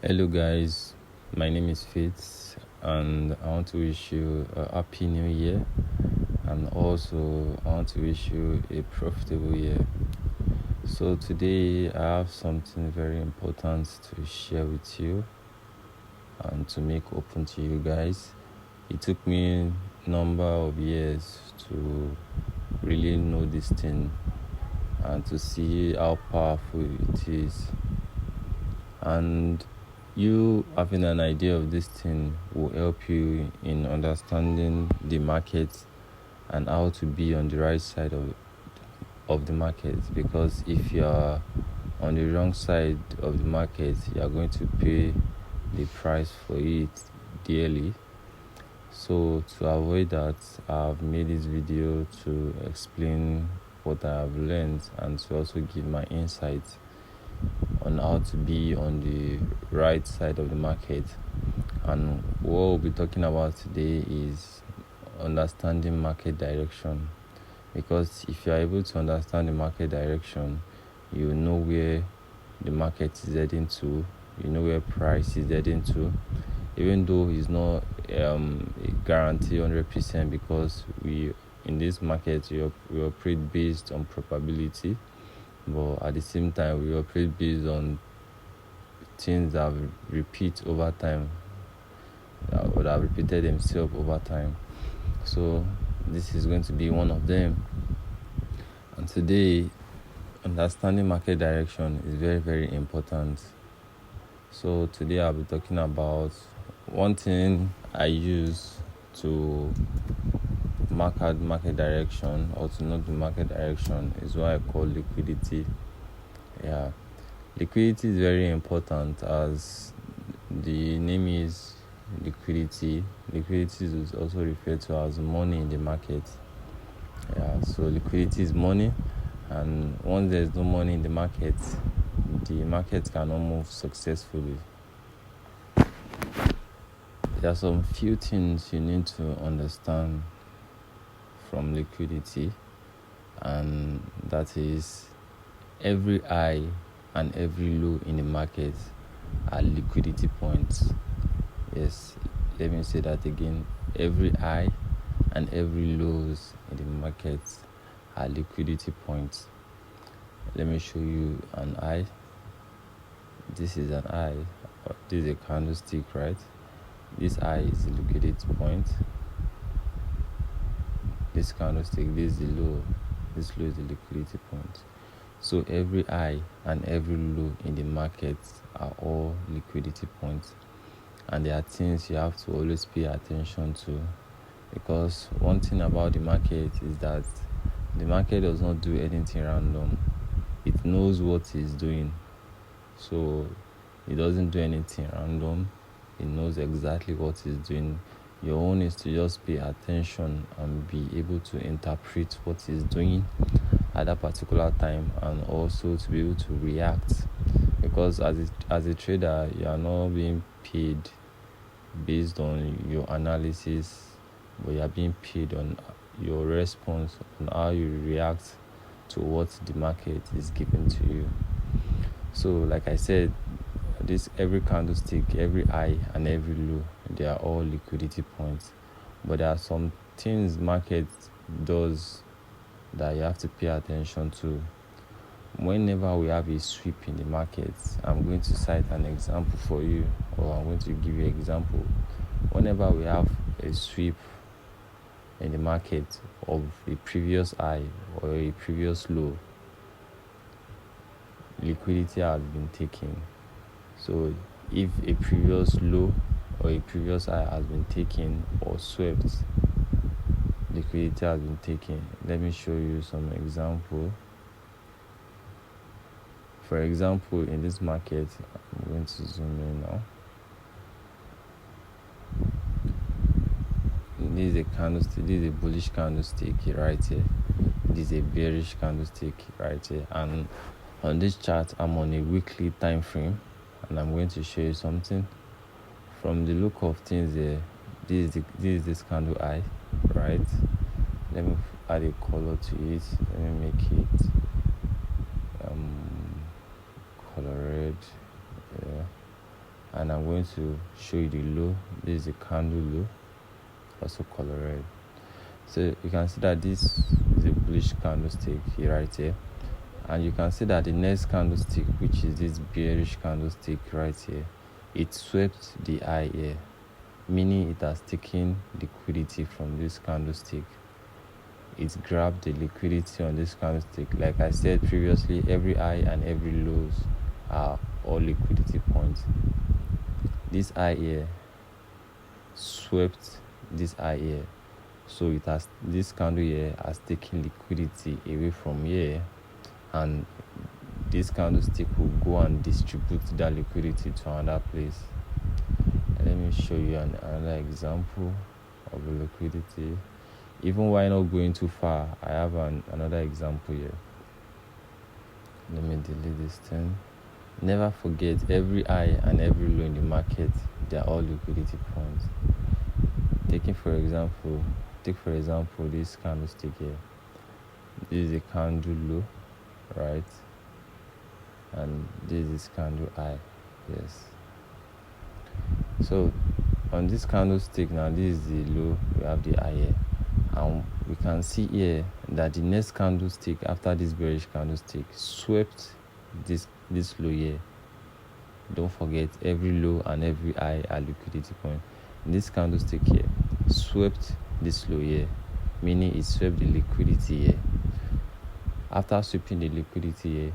Hello guys, my name is Fitz and I want to wish you a happy new year, and also I want to wish you a profitable year. So today I have something very important to share with you and to make open to you guys. It took me a number of years to really know this thing and to see how powerful it is. And you having an idea of this thing will help you in understanding the market and how to be on the right side of the market, because if you are on the wrong side of the market, you are going to pay the price for it dearly. So to avoid that, I've made this video to explain what I have learned and to also give my insights on how to be on the right side of the market. And what we'll be talking about today is understanding market direction, because if you are able to understand the market direction, you know where the market is heading to, you know where price is heading to, even though it's not a guarantee 100%, because we in this market we operate based on probability, but at the same time we operate based on things that repeat over time, that would have repeated themselves over time. So this is going to be one of them. And today, understanding market direction is very, very important. So today I'll be talking about one thing I use to mark out market direction, or to know the market direction, is what I call liquidity. Liquidity is very important, as the name is liquidity. Liquidity is also referred to as money in the market. So liquidity is money, and once there's no money in the market cannot move successfully. There are some few things you need to understand from liquidity, and that is every high and every low in the market are liquidity points. Yes, let me say that again. Every high and every lows in the market are liquidity points. Let me show you an eye. This is an eye. This is a candlestick, right? This eye is the liquidity point. This candlestick, this is the low. This low is the liquidity point. So every high and every low in the market are all liquidity points. And there are things you have to always pay attention to, because one thing about the market is that the market does not do anything random. It knows what it's doing. So it doesn't do anything random. It knows exactly what it's doing. Your own is to just pay attention and be able to interpret what it's doing at that particular time, and also to be able to react, because as a trader, you are not being paid based on your analysis, but you are being paid on your response, on how you react to what the market is giving to you. So like I said, every candlestick, every high and every low, they are all liquidity points. But there are some things market does that you have to pay attention to. Whenever we have a sweep in the market, I'm going to cite an example for you, or I'm going to give you an example. Whenever we have a sweep in the market of a previous high or a previous low, liquidity has been taken. So if a previous low or a previous high has been taken or swept, liquidity has been taken. Let me show you some example. For example, in this market, I'm going to zoom in now. This is a candlestick. This is a bullish candlestick right here. This is a bearish candlestick right here. And on this chart, I'm on a weekly time frame, and I'm going to show you something. From the look of things here, this is this candle eye, right? Let me add a color to it. Let me make it color red. Yeah. and I'm going to show you the low. This is a candle low, also color red. So you can see that this is a bullish candlestick here, right here, and you can see that the next candlestick, which is this bearish candlestick right here, it swept the high here, meaning it has taken liquidity from this candlestick. It grabbed the liquidity on this candlestick. Like I said previously, every high and every lows are all liquidity points. This high here swept this high here, so this candle here has taken liquidity away from here, and this candlestick will go and distribute that liquidity to another place. And let me show you another example of the liquidity. Even while not going too far, I have another example here. Let me delete this thing. Never forget, every high and every low in the market, they are all liquidity points. Take for example this candlestick here. This is a candle low, right? And this is candle high. Yes. So on this candlestick now, this is the low, we have the high here. And we can see here that the next candlestick after this bearish candlestick swept this low here. Don't forget, every low and every high are liquidity point. This candlestick here swept this low here, meaning it swept the liquidity here. After sweeping the liquidity here,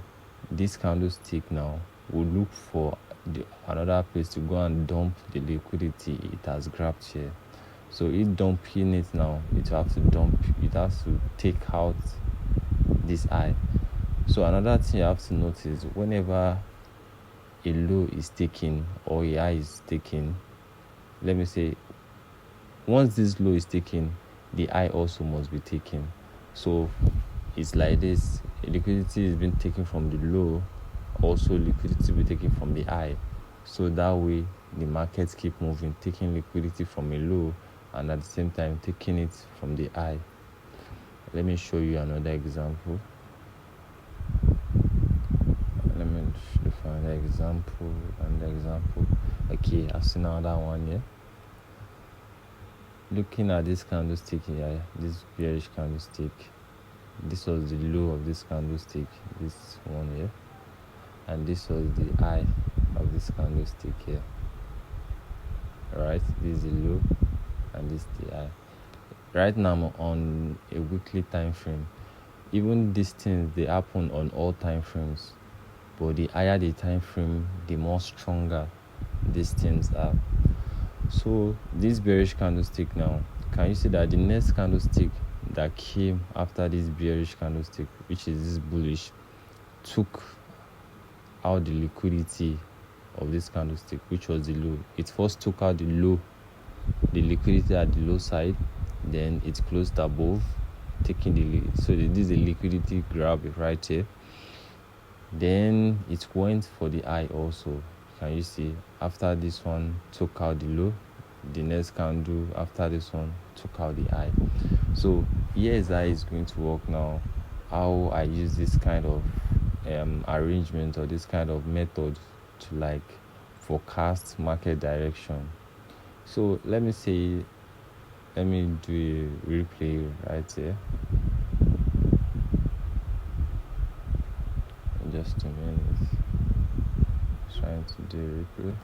this candlestick now will look for another place to go and dump the liquidity it has grabbed here. So it dumping it now, it has to take out this high. So another thing you have to notice, whenever a low is taken or a high is taken, let me say, once this low is taken, the high also must be taken. So it's like this: liquidity is being taken from the low, also liquidity will be taken from the high. So that way the markets keep moving, taking liquidity from a low and at the same time taking it from the high. Let me show you another example. Let me look for another example. Okay, I've seen another one here. Looking at this candlestick here, this bearish candlestick, this was the low of this candlestick, this one here, and this was the high of this candlestick here. Alright, this is the low and this is the high. Right now I'm on a weekly time frame. Even these things, they happen on all time frames, but the higher the time frame, the more stronger these things are. So this bearish candlestick now, can you see that the next candlestick that came after this bearish candlestick, which is this bullish, took out the liquidity of this candlestick, which was the low. It first took out the liquidity at the low side, then it closed above, taking so this is a liquidity grab right here. Then it went for the high also. Can you see? After this one took out the low, the next candle after this one took out the high. So here is how it's going to work now. How I use this kind of arrangement or this kind of method to forecast market direction. So let me do a replay right here. Just a minute. Trying to do a replay.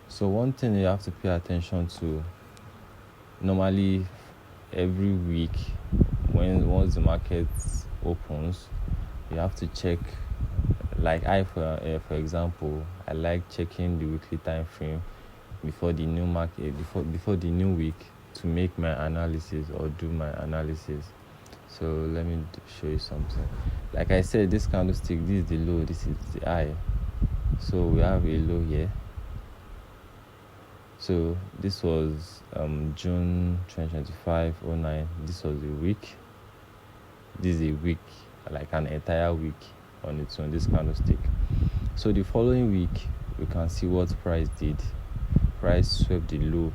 So one thing you have to pay attention to, normally every week once the market opens, you have to check. Like for example, I like checking the weekly time frame before the new market, before the new week, to make my analysis or do my analysis. So let me show you something. Like I said, this candlestick, this is the low, this is the high. So we have a low here. So this was June 2025-09. This was a week. This is a week, like an entire week on its own, this candlestick. So the following week, we can see what price did. Price swept the low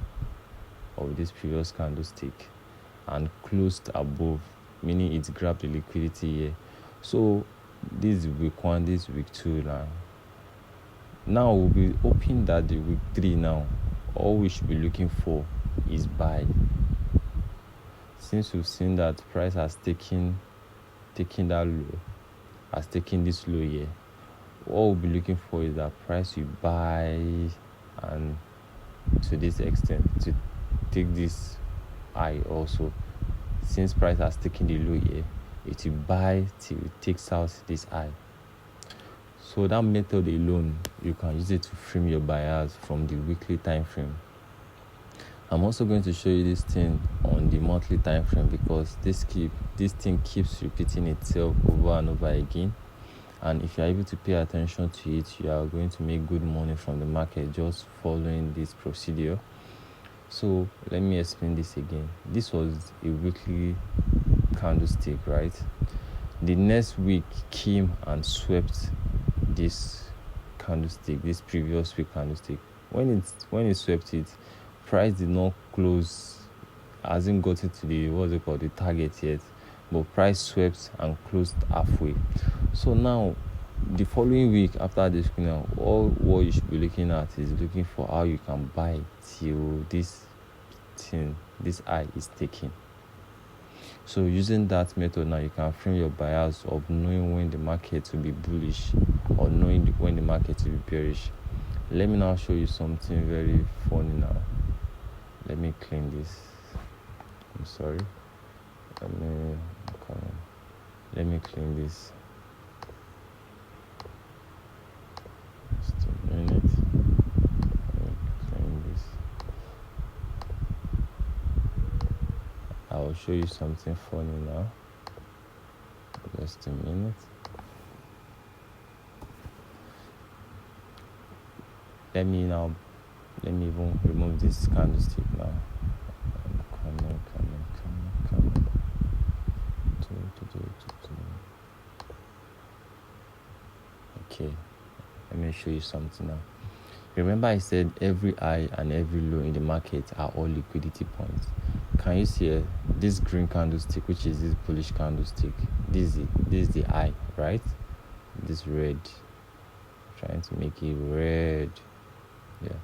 of this previous candlestick and closed above, meaning it grabbed the liquidity here. So this is week 1, this is week 2 now we'll be hoping that the week 3 now, all we should be looking for is buy. Since we've seen that price has taken that low, has taken this low here, what we'll be looking for is that price will buy, and to this extent to take this high also. Since price has taken the low here, it will buy till it takes out this high. So that method alone, you can use it to frame your buyers from the weekly time frame. I'm also going to show you this thing on the monthly time frame, because this thing keeps repeating itself over and over again. And if you're able to pay attention to it, you are going to make good money from the market just following this procedure. So let me explain this again. This was a weekly candlestick, right? The next week came and swept this candlestick, this previous week candlestick. When it swept it, price did not close, hasn't gotten to the target yet, but price swept and closed halfway. So now the following week after this, all what you should be looking at is looking for how you can buy till this high is taken. So using that method now, you can frame your buyers of knowing when the market will be bullish or knowing when the market will be bearish. Let me now show you something very funny now. Let me clean this. I'm sorry. Let me clean this. Just a minute. Let me clean this. I will show you something funny now. Just a minute. Let me even remove this candlestick now. Come on. Okay, let me show you something now. Remember I said every high and every low in the market are all liquidity points. Can you see this green candlestick, which is this bullish candlestick? This is the high, right? This red. I'm trying to make it red. Yeah.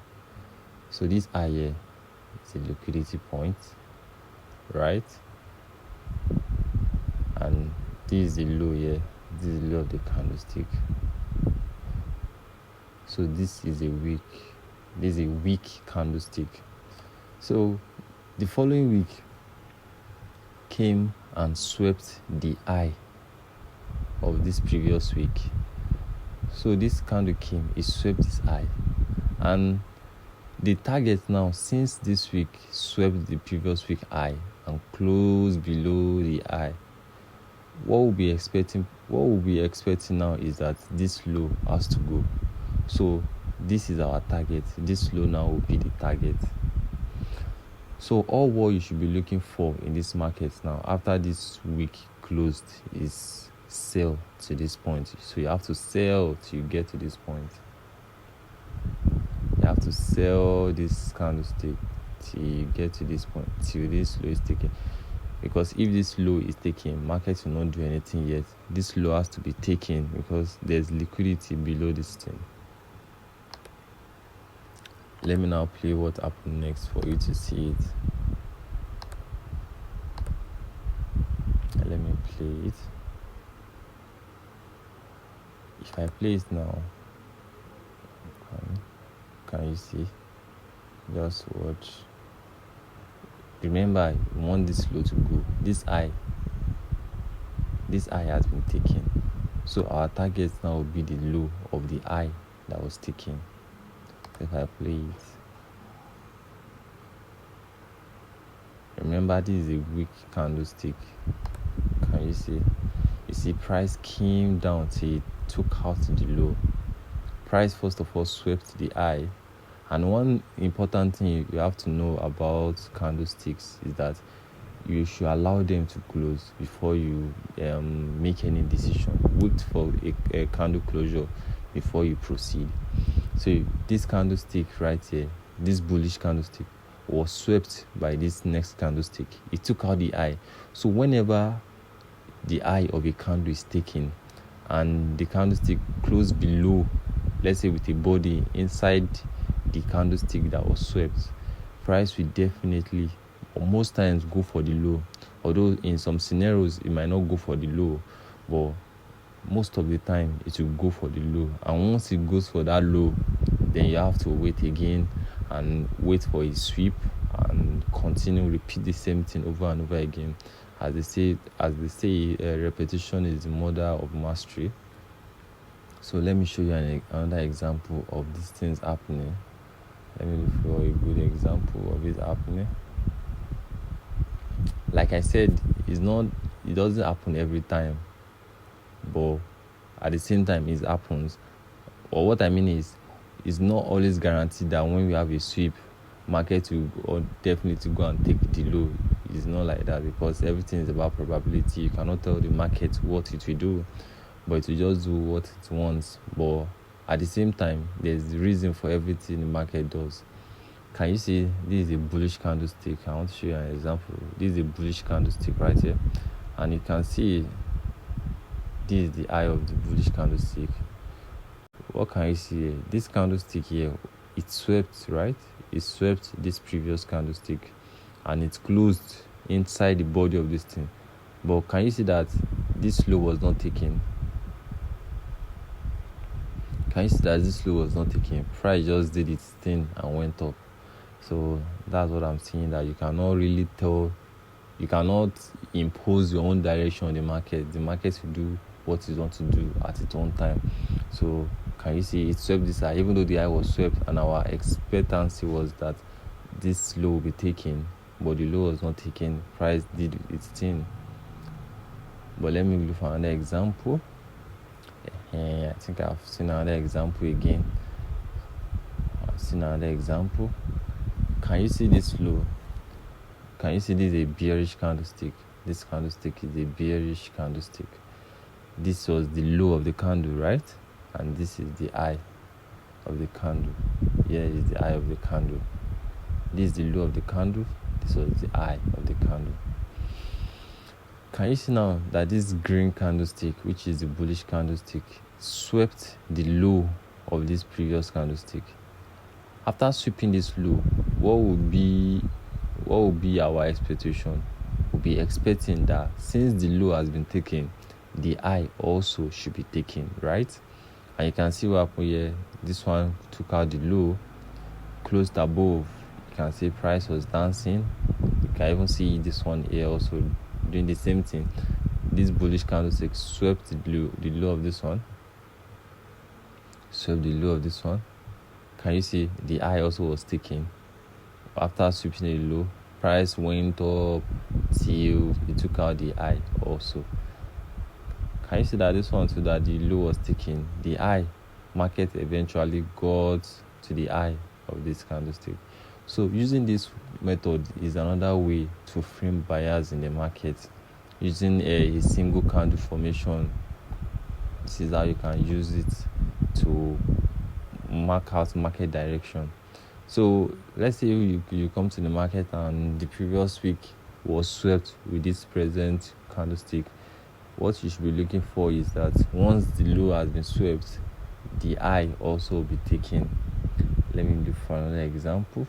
So this high here is a liquidity point, right? And this is the low here. This is the low of the candlestick. So this is a weak candlestick. So the following week came and swept the high of this previous week. So this candle came, it swept this high, and the target now, since this week swept the previous week high and closed below the high, what we'll be expecting now is that this low has to go. So this is our target. This low now will be the target. So all what you should be looking for in this market now, after this week closed, is sell to this point. So you have to sell till you get to this point. You have to sell this candlestick till you get to this point, till this low is taken. Because if this low is taken, market will not do anything yet. This low has to be taken because there's liquidity below this thing. Let me now play what happened next for you to see it. Let me play it. If I play it now, can you see? Just watch. Remember, you want this low to go. This high has been taken. So our target now will be the low of the high that was taken. If I play it, remember this is a weak candlestick. Can you see? You see, price came down till it took out the low. Price first of all swept the high, and one important thing you have to know about candlesticks is that you should allow them to close before you make any decision. Wait for a candle closure before you proceed. So this candlestick right here, this bullish candlestick, was swept by this next candlestick. It took out the high. So whenever the high of a candle is taken and the candlestick closed below, let's say with a body inside the candlestick that was swept, price will definitely, or most times, go for the low. Although in some scenarios it might not go for the low, but most of the time it will go for the low. And once it goes for that low, then you have to wait again and wait for a sweep and continue repeat the same thing over and over again. As they say, repetition is the mother of mastery. So let me show you another example of these things happening. Let me look for a good example of it happening. Like I said, it doesn't happen every time, but at the same time it happens. Or what I mean is, it's not always guaranteed that when we have a sweep, market will definitely go and take the low. It's not like that, because everything is about probability. You cannot tell the market what it will do, but it will just do what it wants. But at the same time, there's the reason for everything the market does. Can you see this is a bullish candlestick? I want to show you an example. This is a bullish candlestick right here, and you can see this is the eye of the bullish candlestick. What can you see here? This candlestick here, it swept, right? It swept this previous candlestick and it closed inside the body of this thing. But can you see that this low was not taken? Can you see that this low was not taken? Price just did its thing and went up. So that's what I'm saying, that you cannot really tell, you cannot impose your own direction on the market. The market will do what it wants to do at its own time. So can you see it swept this high, even though the high was swept and our expectancy was that this low will be taken, but the low was not taken. Price did its thing. But let me look for another example. I think I've seen another example again. Can you see this low? Can you see this is a bearish candlestick? This candlestick is a bearish candlestick. This was the low of the candle, right? And this is the eye of the candle. Here is the eye of the candle. This is the low of the candle. This was the eye of the candle. Can you see now that this green candlestick, which is the bullish candlestick, swept the low of this previous candlestick? After sweeping this low, what would be our expectation? We'll be expecting that since the low has been taken, the high also should be taken, right? And you can see what happened here. This one took out the low, closed above. You can see price was dancing. You can even see this one here also doing the same thing. This bullish candlestick swept the low of this one. Can you see the high also was taken? After sweeping the low, price went up till it took out the high also. Can you see that this one too, that the low was taken? The high, market eventually got to the high of this candlestick. So using this method is another way to frame buyers in the market. Using a single candle formation, this is how you can use it to mark out market direction. So let's say you come to the market and the previous week was swept with this present candlestick. What you should be looking for is that once the low has been swept, the high also will be taken. Let me do for another example.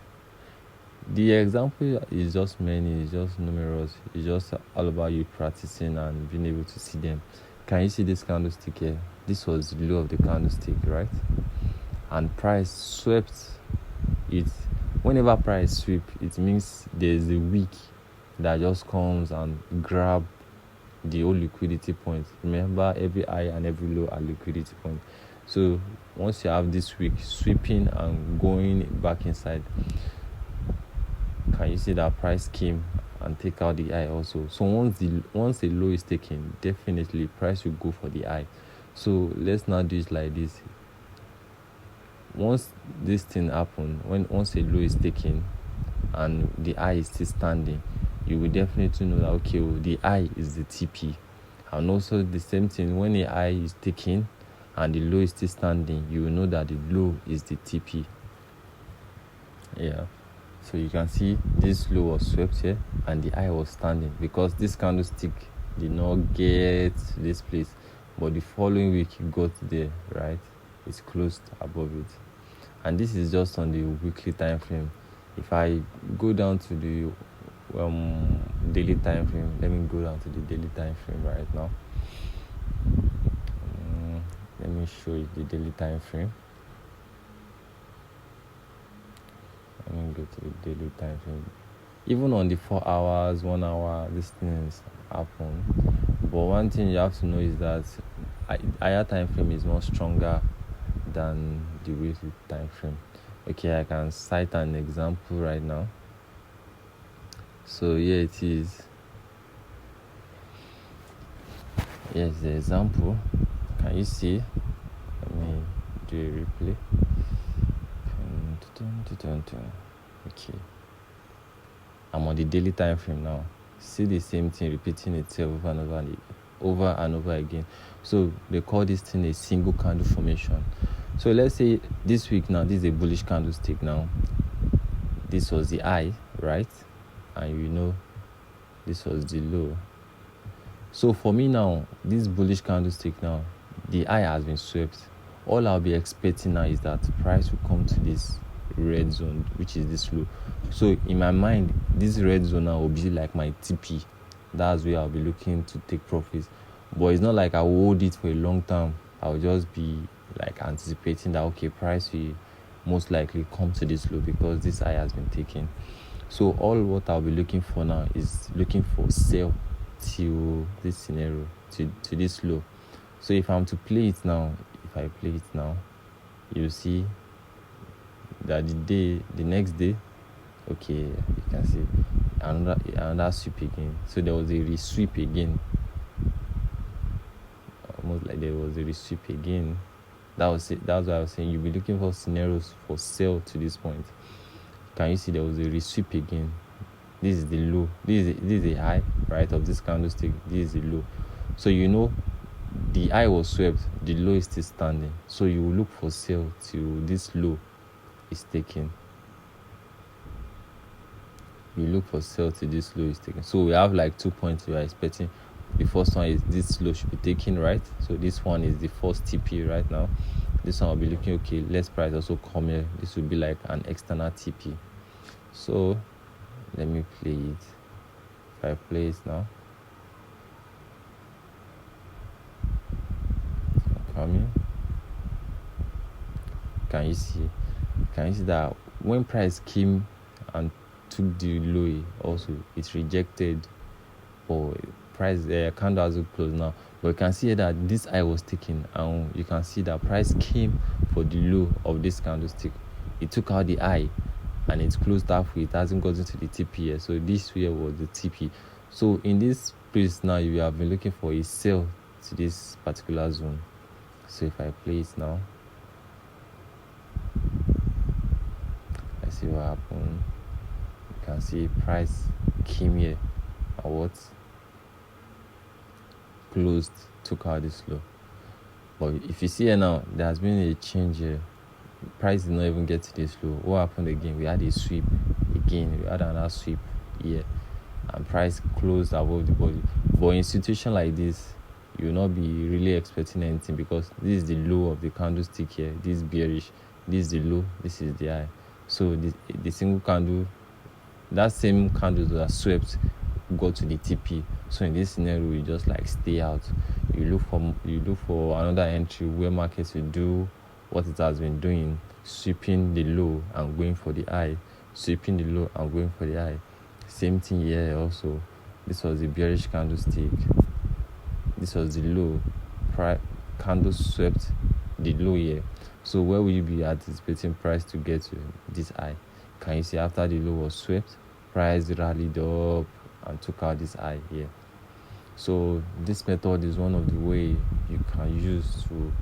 The example is just many, it's just numerous. It's just all about you practicing and being able to see them. Can you see this candlestick here? This was the low of the candlestick, right? And price swept it. Whenever price sweep, it means there's a wick that just comes and grab the whole liquidity point. Remember, every high and every low are liquidity point. So once you have this wick sweeping and going back inside, can you see that price came and take out the high also? So once the low is taken, definitely price will go for the high. So let's now do it like this. Once this thing happens, once a low is taken and the high is still standing, you will definitely know that okay, the high is the TP. And also the same thing, when the high is taken and the low is still standing, you will know that the low is the TP. Yeah. So you can see this low was swept here and the high was standing because this candlestick did not get this place. but the following week it got there, right? It's closed above it. And this is just on the weekly time frame. If I go down to the daily time frame, let me go down to the daily time frame right now. Let me show you the daily time frame. Let me go to the daily time frame. Even on the 4 hours, 1 hour, these things happen. But one thing you have to know is that higher time frame is more stronger than the weekly time frame. Okay, I can cite an example right now. So here it is. Here's the example. Can you see? Let me do a replay. Okay. I'm on the daily time frame now. See the same thing repeating itself over and over again. So they call this thing a single candle formation. So let's say this week now, this is a bullish candlestick now. This was the high, right? And this was the low. So for me now, this bullish candlestick now, the high has been swept. All I'll be expecting now is that price will come to this red zone, which is this low. So in my mind, this red zone now will be like my TP. That's where I'll be looking to take profits. But it's not like I will hold it for a long time. I'll just be like anticipating that, okay, price will most likely come to this low because this high has been taken. So all what I'll be looking for now is looking for sell till this scenario, to this low. So if I'm to play it now, you'll see that the next day, okay, you can see another sweep again. So there was a resweep again. Almost like there was a resweep again. That's what I was saying. You'll be looking for scenarios for sell to this point. Can you see there was a resweep again? This is the low. This is the high, right, of this candlestick. This is the low. So the high was swept, the low is still standing. So you will look for sell till this low is taken. You look for sell till this low is taken. So we have like 2 points we are expecting. The first one is this low should be taken, right? So this one is the first TP right now. This one will be looking, okay, let's price also come here. This will be like an external TP. So let me play it. If I play it now, coming. Can you see that when price came and took the low, also it's rejected, or price candle has closed now, but you can see that this high was taken, and you can see that price came for the low of this candlestick. It took out the high and it closed halfway. It hasn't gotten to the TP here, so this here was the TP. So in this place now, you have been looking for a sell to this particular zone. So if I play it now, let's see what happened. You can see price came here and what? Closed, took out this low. But if you see here now, there has been a change here. Price did not even get to this low. What happened again? We had a sweep again. We had another sweep here, and price closed above the body. But in a situation like this, you will not be really expecting anything, because this is the low of the candlestick here. This is bearish. This is the low. This is the high. So the single candle, that same candle that swept, go to the TP. So in this scenario, you just like stay out. You look for another entry where markets will do what it has been doing, sweeping the low and going for the high, sweeping the low and going for the high. Same thing here also. This was the bearish candlestick. This was the low. Candle swept the low here. So where will you be anticipating price to get to this high? Can you see after the low was swept, price rallied up and took out this high here? So this method is one of the way you can use to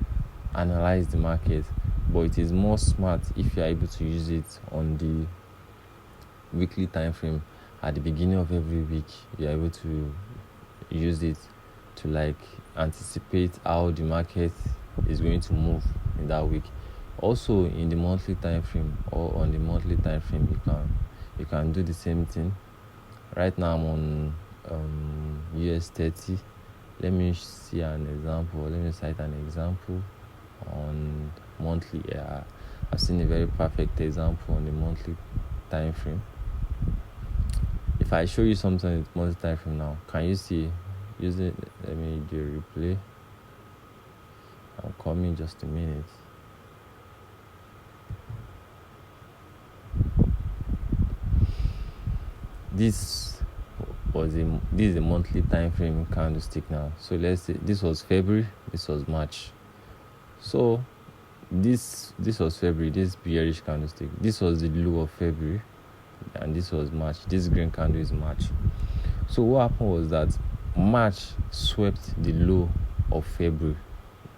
analyze the market, but it is more smart if you are able to use it on the weekly time frame. At the beginning of every week, you are able to use it to like anticipate how the market is going to move in that week. Also in the monthly time frame, or on the monthly time frame, you can do the same thing. Right now I'm on US 30. Let me see an example. Let me cite an example on monthly. I've seen a very perfect example on the monthly time frame. If I show you something with monthly time frame now, can you see? Use it. Let me do a replay. I'll come in just a minute. This is a monthly time frame candlestick now. So let's say this was February, this was March. So this was February, this bearish candlestick. This was the low of February, and this was March. This green candle is March. So what happened was that March swept the low of February,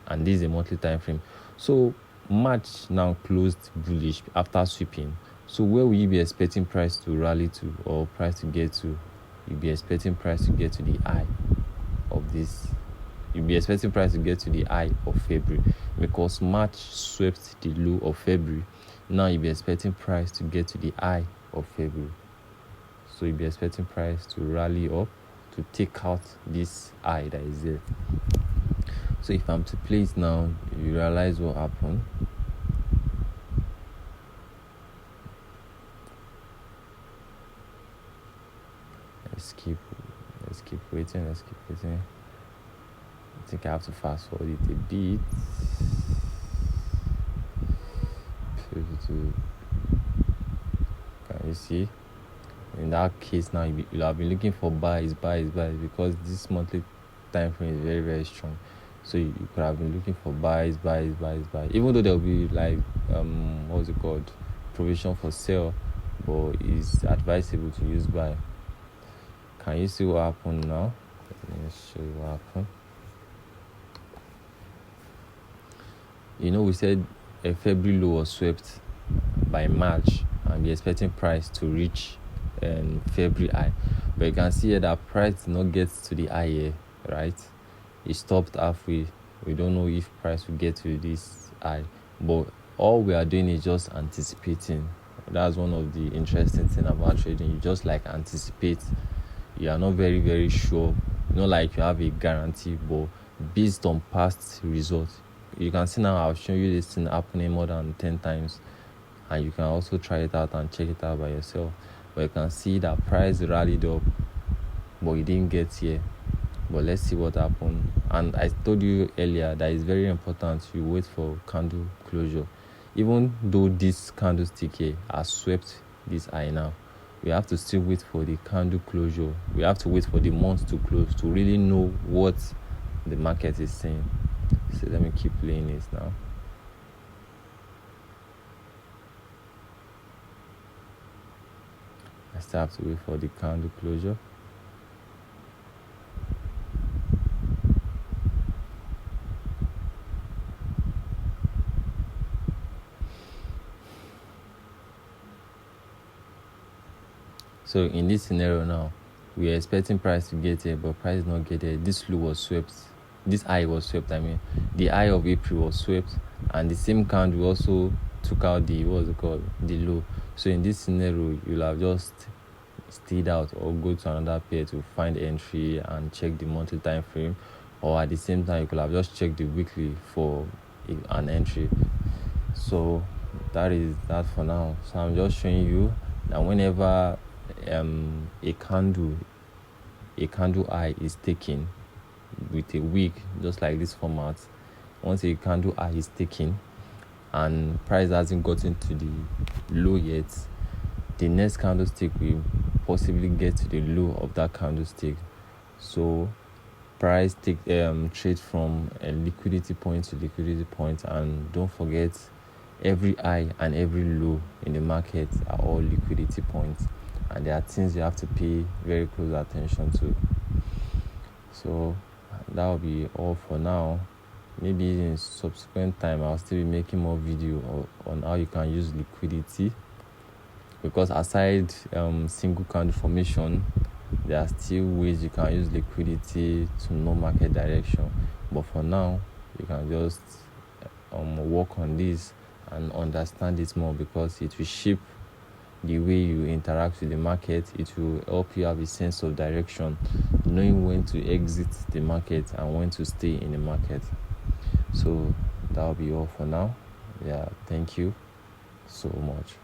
and this is a monthly time frame. So March now closed bullish after sweeping. So where will you be expecting price to rally to, or price to get to? You'll be expecting price to get to the high of this. You'll be expecting price to get to the high of February, because March swept the low of February. Now you'll be expecting price to get to the high of February. So you'll be expecting price to rally up to take out this high that is there. So if I'm to play it now, you realize what happened. Let's keep waiting. I think I have to fast forward it a bit. Can you see? In that case now, you'll have been looking for buys, because this monthly time frame is very, very strong. So you could have been looking for buys. Even though there'll be like what's it called, provision for sale, but it's advisable to use buy. Can you see what happened now? Let me show you what happened. We said a February low was swept by March, and we're expecting price to reach February high. But you can see here that price did not get to the high here, right? It stopped halfway. We don't know if price will get to this high, but all we are doing is just anticipating. That's one of the interesting things about trading. You just like anticipate. You are not very, very sure. Not like you have a guarantee, but based on past results. You can see now I've shown you this thing happening more than 10 times, and you can also try it out and check it out by yourself. But you can see that price rallied up, but it didn't get here. But let's see what happened. And I told you earlier that it's very important you wait for candle closure. Even though this candlestick here has swept this high now, we have to still wait for the candle closure. We have to wait for the month to close to really know what the market is saying. So let me keep playing this now. I still have to wait for the candle closure. So in this scenario now, we are expecting price to get here, but price not get here. This low was swept. This high was swept. The high of April was swept, and the same candle also took out the the low. So in this scenario, you'll have just stayed out or go to another pair to find entry and check the monthly time frame, or at the same time you could have just checked the weekly for an entry. So that is that for now. So I'm just showing you that whenever a candle high is taken with a wick, just like this format, once a candle high is taken and price hasn't gotten to the low yet, the next candlestick will possibly get to the low of that candlestick. So price trade from a liquidity point to liquidity point, and don't forget, every high and every low in the market are all liquidity points, and there are things you have to pay very close attention to. So that will be all for now. Maybe in subsequent time I'll still be making more video on how you can use liquidity, because aside single candle formation, there are still ways you can use liquidity to know market direction. But for now, you can just work on this and understand it more, because it will shape the way you interact with the market. It will help you have a sense of direction, knowing when to exit the market and when to stay in the market. So that'll be all for now. Yeah, thank you so much.